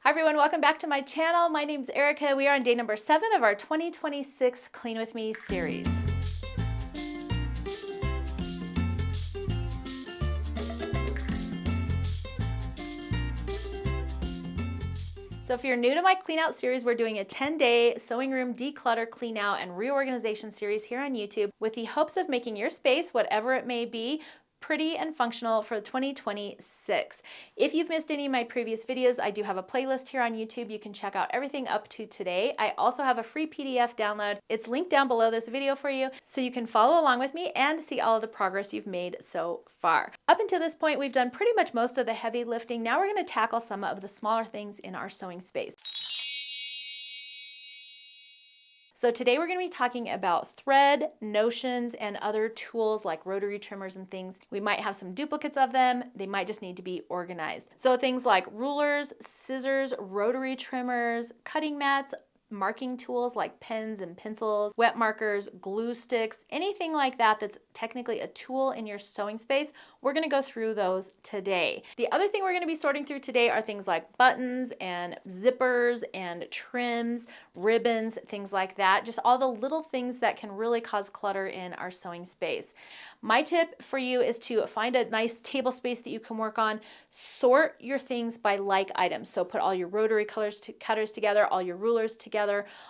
Hi everyone, welcome back to my channel. My name's Erica. We are on day number 7 of our 2026 Clean With Me series. So if you're new to my clean out series, we're doing a 10-day sewing room declutter, clean out, and reorganization series here on YouTube with the hopes of making your space, whatever it may be, pretty and functional for 2026. If you've missed any of my previous videos, I do have a playlist here on YouTube. You can check out everything up to today. I also have a free PDF download. It's linked down below this video for you, so you can follow along with me and see all of the progress you've made so far. Up until this point, we've done pretty much most of the heavy lifting. Now we're going to tackle some of the smaller things in our sewing space. So today we're going to be talking about thread, notions, and other tools like rotary trimmers and things. We might have some duplicates of them. They might just need to be organized. So things like rulers, scissors, rotary trimmers, cutting mats, marking tools like pens and pencils, wet markers, glue sticks, anything like that that's technically a tool in your sewing space, we're going to go through those today. The other thing we're going to be sorting through today are things like buttons and zippers and trims, ribbons, things like that, just all the little things that can really cause clutter in our sewing space. My tip for you is to find a nice table space that you can work on, sort your things by like items. So put all your rotary cutters together, all your rulers together,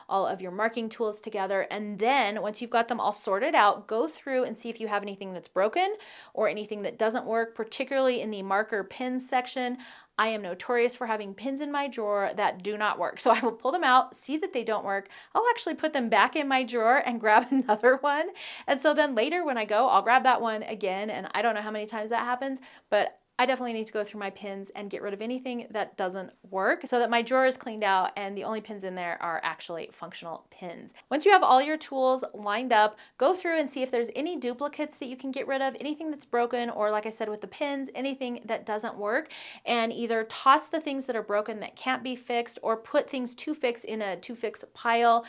all of your marking tools together, and then once you've got them all sorted out, go through and see if you have anything that's broken or anything that doesn't work, particularly in the marker pin section. I am notorious for having pins in my drawer that do not work. So I will pull them out, see that they don't work. I'll actually put them back in my drawer and grab another one. And so then later when I go, I'll grab that one again. And I don't know how many times that happens, but I definitely need to go through my pins and get rid of anything that doesn't work so that my drawer is cleaned out and the only pins in there are actually functional pins. Once you have all your tools lined up, go through and see if there's any duplicates that you can get rid of, anything that's broken, or like I said with the pins, anything that doesn't work, and either toss the things that are broken that can't be fixed or put things to fix in a to fix pile.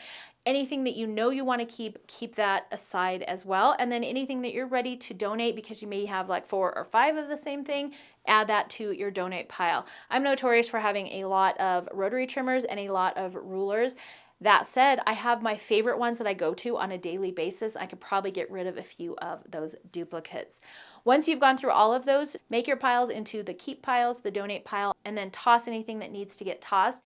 Anything that you know you want to keep that aside as well. And then anything that you're ready to donate because you may have like 4 or 5 of the same thing, add that to your donate pile. I'm notorious for having a lot of rotary trimmers and a lot of rulers. That said, I have my favorite ones that I go to on a daily basis. I could probably get rid of a few of those duplicates. Once you've gone through all of those, make your piles into the keep piles, the donate pile, and then toss anything that needs to get tossed.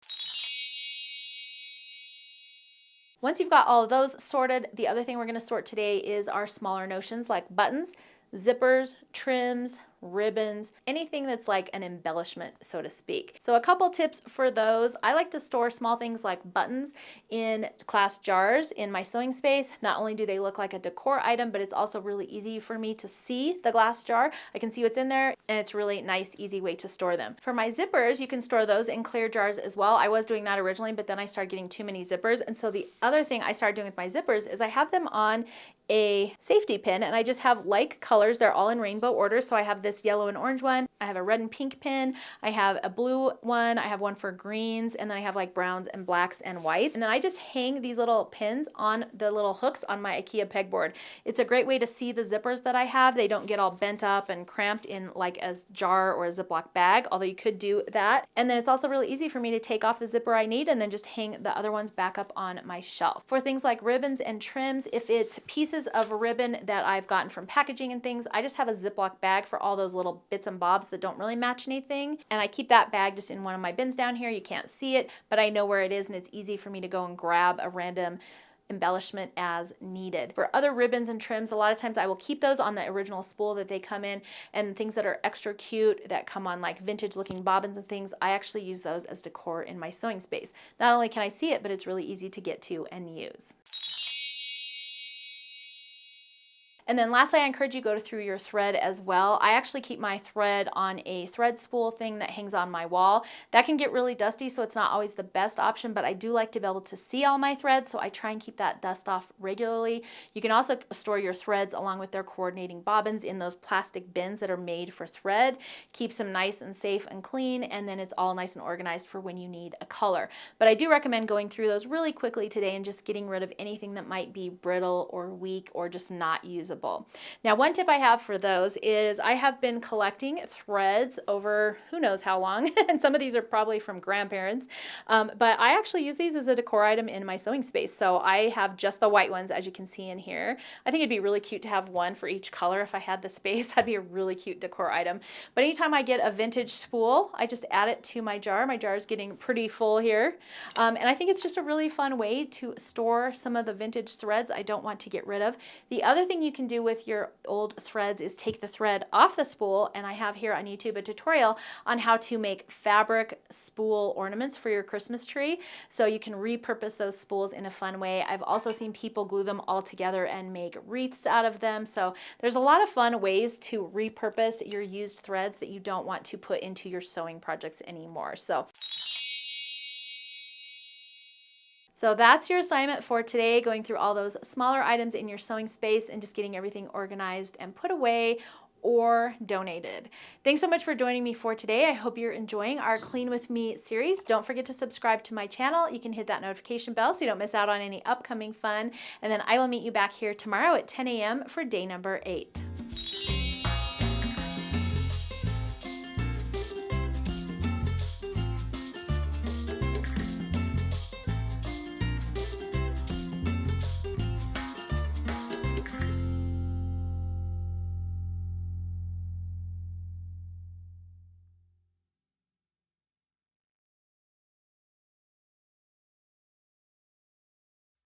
Once you've got all of those sorted, the other thing we're going to sort today is our smaller notions like buttons, zippers, trims, ribbons, anything that's like an embellishment, so to speak. So a couple tips for those. I like to store small things like buttons in glass jars in my sewing space. Not only do they look like a decor item, but it's also really easy for me to see the glass jar. I can see what's in there, and it's really nice, easy way to store them. For my zippers, you can store those in clear jars as well. I was doing that originally, but then I started getting too many zippers. And so the other thing I started doing with my zippers is I have them on a safety pin, and I just have like colors. They're all in rainbow order. So I have this yellow and orange one, I have a red and pink pin, I have a blue one, I have one for greens, and then I have like browns and blacks and whites. And then I just hang these little pins on the little hooks on my IKEA pegboard. It's a great way to see the zippers that I have. They don't get all bent up and cramped in like a jar or a Ziploc bag, although you could do that. And then it's also really easy for me to take off the zipper I need and then just hang the other ones back up on my shelf. For things like ribbons and trims, if it's pieces of ribbon that I've gotten from packaging and things, I just have a Ziploc bag for all those little bits and bobs that don't really match anything. And I keep that bag just in one of my bins down here. You can't see it, but I know where it is and it's easy for me to go and grab a random embellishment as needed. For other ribbons and trims, a lot of times I will keep those on the original spool that they come in, and things that are extra cute that come on like vintage looking bobbins and things, I actually use those as decor in my sewing space. Not only can I see it, but it's really easy to get to and use. And then lastly, I encourage you to go through your thread as well. I actually keep my thread on a thread spool thing that hangs on my wall. That can get really dusty, so it's not always the best option, but I do like to be able to see all my threads, so I try and keep that dust off regularly. You can also store your threads along with their coordinating bobbins in those plastic bins that are made for thread. Keeps them nice and safe and clean, and then it's all nice and organized for when you need a color. But I do recommend going through those really quickly today and just getting rid of anything that might be brittle or weak or just not usable. reusable. Now, one tip I have for those is I have been collecting threads over who knows how long, and some of these are probably from grandparents, but I actually use these as a decor item in my sewing space. So I have just the white ones, as you can see in here. I think it'd be really cute to have one for each color if I had the space. That'd be a really cute decor item. But anytime I get a vintage spool, I just add it to my jar. My jar is getting pretty full here. And I think it's just a really fun way to store some of the vintage threads I don't want to get rid of. The other thing you can do with your old threads is take the thread off the spool, and I have here on YouTube a tutorial on how to make fabric spool ornaments for your Christmas tree. So you can repurpose those spools in a fun way. I've also seen people glue them all together and make wreaths out of them. So there's a lot of fun ways to repurpose your used threads that you don't want to put into your sewing projects anymore. So that's your assignment for today, going through all those smaller items in your sewing space and just getting everything organized and put away or donated. Thanks so much for joining me for today. I hope you're enjoying our Clean With Me series. Don't forget to subscribe to my channel. You can hit that notification bell so you don't miss out on any upcoming fun. And then I will meet you back here tomorrow at 10 a.m. for day number 8.